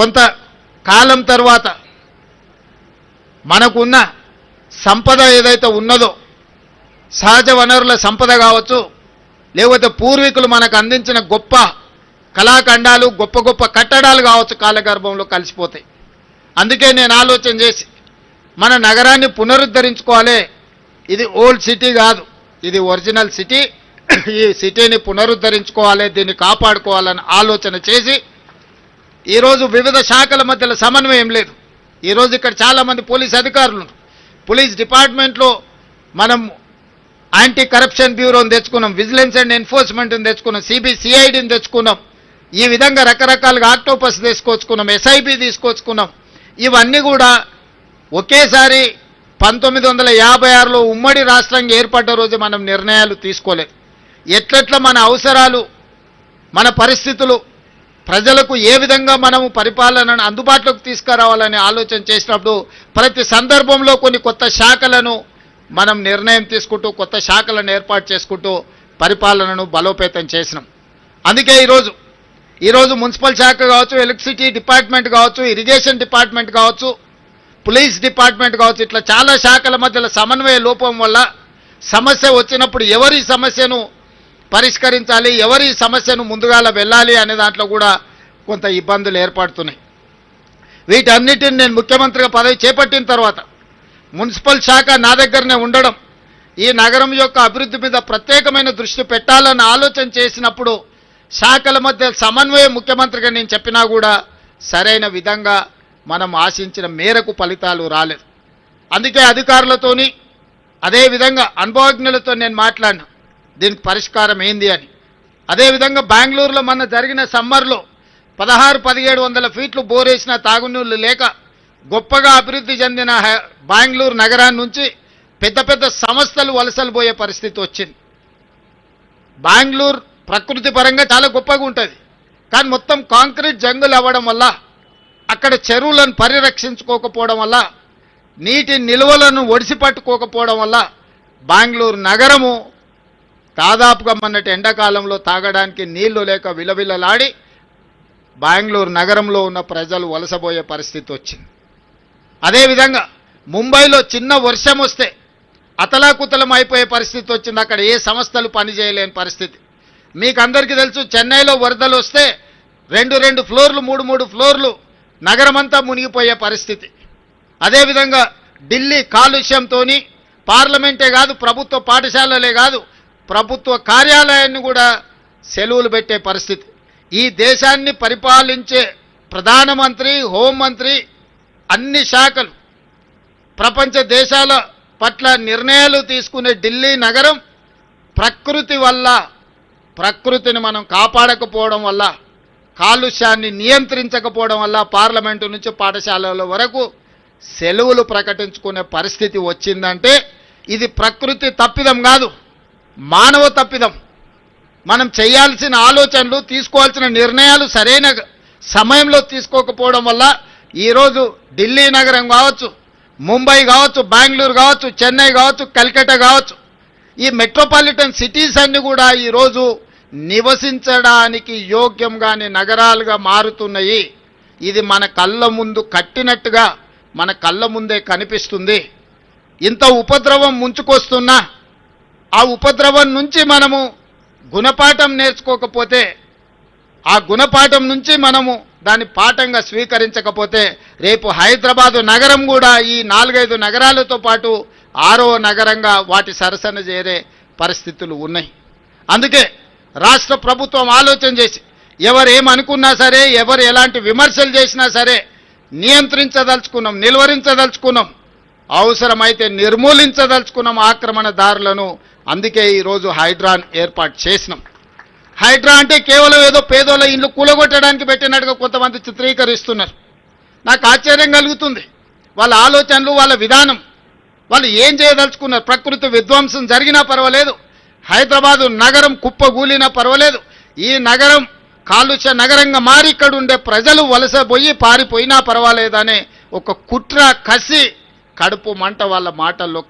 కొంత కాలం తర్వాత మనకున్న సంపద ఏదైతే ఉన్నదో సహజ వనరుల సంపద కావచ్చు, లేకపోతే పూర్వీకులు మనకు అందించిన గొప్ప కళాఖండాలు, గొప్ప గొప్ప కట్టడాలు కావచ్చు, కాలగర్భంలో కలిసిపోతాయి. అందుకే నేను ఆలోచన చేసి మన నగరాన్ని పునరుద్ధరించుకోవాలి. ఇది ఓల్డ్ సిటీ కాదు, ఇది ఒరిజినల్ సిటీ. ఈ సిటీని పునరుద్ధరించుకోవాలి, దీన్ని కాపాడుకోవాలని ఆలోచన చేసి ఈరోజు వివిధ శాఖల మధ్యలో సమన్వయం లేదు. ఈరోజు ఇక్కడ చాలామంది పోలీస్ అధికారులు, పోలీస్ డిపార్ట్మెంట్లో మనం యాంటీ కరప్షన్ బ్యూరోని తెచ్చుకున్నాం, విజిలెన్స్ అండ్ ఎన్ఫోర్స్మెంట్ని తెచ్చుకున్నాం, సిబిసిఐడిని తెచ్చుకున్నాం. ఈ విధంగా రకరకాలుగా ఆక్టోపస్ తీసుకొచ్చుకున్నాం, ఎస్ఐబి తీసుకొచ్చుకున్నాం. ఇవన్నీ కూడా ఒకేసారి 1956లో ఉమ్మడి రాష్ట్రంగా ఏర్పడ్డ రోజు మనం నిర్ణయాలు తీసుకోలేదు. ఎట్లెట్లా మన అవసరాలు, మన పరిస్థితులు, ప్రజలకు ఏ విధంగా మనము పరిపాలనను అందుబాటులోకి తీసుకురావాలని ఆలోచన చేసినప్పుడు ప్రతి సందర్భంలో కొన్ని కొత్త శాఖలను మనం నిర్ణయం తీసుకుంటూ కొత్త శాఖలను ఏర్పాటు చేసుకుంటూ పరిపాలనను బలోపేతం చేసినాం. అందుకే ఈరోజు మున్సిపల్ శాఖ కావచ్చు, ఎలక్ట్రిసిటీ డిపార్ట్మెంట్ కావచ్చు, ఇరిగేషన్ డిపార్ట్మెంట్ కావచ్చు, పోలీస్ డిపార్ట్మెంట్ కావచ్చు, ఇట్లా చాలా శాఖల మధ్యలో సమన్వయ లోపం వల్ల సమస్య వచ్చినప్పుడు ఎవరి సమస్యను పరిష్కరించాలి, ఎవరి సమస్యను ముందుగాల వెళ్ళాలి అనే దాంట్లో కూడా కొంత ఇబ్బందులు ఏర్పడుతున్నాయి. వీటన్నిటిని నేను ముఖ్యమంత్రిగా పదవి చేపట్టిన తర్వాత మున్సిపల్ శాఖ నా దగ్గరనే ఉండడం, ఈ నగరం యొక్క అభివృద్ధి మీద ప్రత్యేకమైన దృష్టి పెట్టాలని ఆలోచన చేసినప్పుడు శాఖల మధ్య సమన్వయం ముఖ్యమంత్రిగా నేను చెప్పినా కూడా సరైన విధంగా మనం ఆశించిన మేరకు ఫలితాలు రాలేదు. అందుకే అధికారులతోని అదేవిధంగా అనుభవజ్ఞులతో నేను మాట్లాడినా దీనికి పరిష్కారం ఏంది అని. అదేవిధంగా బెంగళూరులో మన జరిగిన సమ్మర్లో 1600-1700 ఫీట్లు బోరేసిన తాగునీళ్ళు లేక గొప్పగా అభివృద్ధి చెందిన బెంగళూరు నగరాన్ని నుంచి పెద్ద పెద్ద సంస్థలు వలసలు పోయే పరిస్థితి వచ్చింది. బెంగళూరు ప్రకృతి పరంగా చాలా గొప్పగా ఉంటుంది, కానీ మొత్తం కాంక్రీట్ జంగులు అవ్వడం వల్ల, అక్కడ చెరువులను పరిరక్షించుకోకపోవడం వల్ల, నీటి నిల్వలను ఒడిసిపట్టుకోకపోవడం వల్ల బెంగళూరు నగరము దాదాపుగా మొన్నటి ఎండాకాలంలో తాగడానికి నీళ్లు లేక విలవిలలాడి బెంగళూరు నగరంలో ఉన్న ప్రజలు వలసపోయే పరిస్థితి వచ్చింది. అదేవిధంగా ముంబైలో చిన్న వర్షం వస్తే అతలాకుతలం అయిపోయే పరిస్థితి వచ్చింది. అక్కడ ఏ సంస్థలు పనిచేయలేని పరిస్థితి. మీకు అందరికీ తెలుసు, చెన్నైలో వరదలు వస్తే 2 ఫ్లోర్లు 3 ఫ్లోర్లు నగరమంతా మునిగిపోయే పరిస్థితి. అదేవిధంగా ఢిల్లీ కాలుష్యంతో పార్లమెంటే కాదు, ప్రభుత్వ పాఠశాలలే కాదు, ప్రభుత్వ కార్యాలయాన్ని కూడా సెలవులు పెట్టే పరిస్థితి. ఈ దేశాన్ని పరిపాలించే ప్రధానమంత్రి, హోంమంత్రి, అన్ని శాఖలు, ప్రపంచ దేశాల పట్ల నిర్ణయాలు తీసుకునే ఢిల్లీ నగరం ప్రకృతిని మనం కాపాడకపోవడం వల్ల, కాలుష్యాన్ని నియంత్రించకపోవడం వల్ల పార్లమెంటు నుంచి పాఠశాలల వరకు సెలవులు ప్రకటించుకునే పరిస్థితి వచ్చిందంటే ఇది ప్రకృతి తప్పిదం కాదు, మానవ తప్పిదం. మనం చేయాల్సిన ఆలోచనలు, తీసుకోవాల్సిన నిర్ణయాలు సరైన సమయంలో తీసుకోకపోవడం వల్ల ఈరోజు ఢిల్లీ నగరం కావచ్చు, ముంబై కావచ్చు, బెంగళూరు కావచ్చు, చెన్నై కావచ్చు, కల్కట్టా కావచ్చు, ఈ మెట్రోపాలిటన్ సిటీస్ అన్నీ కూడా ఈరోజు నివసించడానికి యోగ్యంగానే నగరాలుగా మారుతున్నాయి. ఇది మన కళ్ళ ముందు కట్టినట్టుగా మన కళ్ళ ముందే కనిపిస్తుంది. ఇంత ఉపద్రవం ముంచుకొస్తున్నా ఆ ఉపద్రవం నుంచి మనము గుణపాఠం నేర్చుకోకపోతే, ఆ గుణపాఠం నుంచి మనము దాన్ని పాఠంగా స్వీకరించకపోతే రేపు హైదరాబాదు నగరం కూడా ఈ 4-5 నగరాలతో పాటు 6వ నగరంగా వాటి సరసన చేరే పరిస్థితులు ఉన్నాయి. అందుకే రాష్ట్ర ప్రభుత్వం ఆలోచన చేసి ఎవరు ఏమనుకున్నా సరే, ఎవరు ఎలాంటి విమర్శలు చేసినా సరే నియంత్రించదలుచుకున్నాం, నిలువరించదలుచుకున్నాం, అవసరమైతే నిర్మూలించదలుచుకున్నాం ఆక్రమణదారులను. అందుకే ఈరోజు హైడ్రాన్ ఏర్పాటు చేసినాం. హైడ్రా అంటే కేవలం ఏదో పేదోళ్ళ ఇల్లు కూలగొట్టడానికి పెట్టినట్టుగా కొంతమంది చిత్రీకరిస్తున్నారు. నాకు ఆశ్చర్యం కలుగుతుంది. వాళ్ళ ఆలోచనలు, వాళ్ళ విధానం, వాళ్ళు ఏం చేయదలుచుకున్నారు. ప్రకృతి విధ్వంసం జరిగినా పర్వాలేదు, హైదరాబాదు నగరం కుప్పగూలినా పర్వాలేదు, ఈ నగరం కాలుష్య నగరంగా మారి ఇక్కడ ఉండే ప్రజలు వలసపోయి పారిపోయినా పర్వాలేదనే ఒక కుట్ర, కసి, కడుపు మంట వాళ్ళ మాటల్లో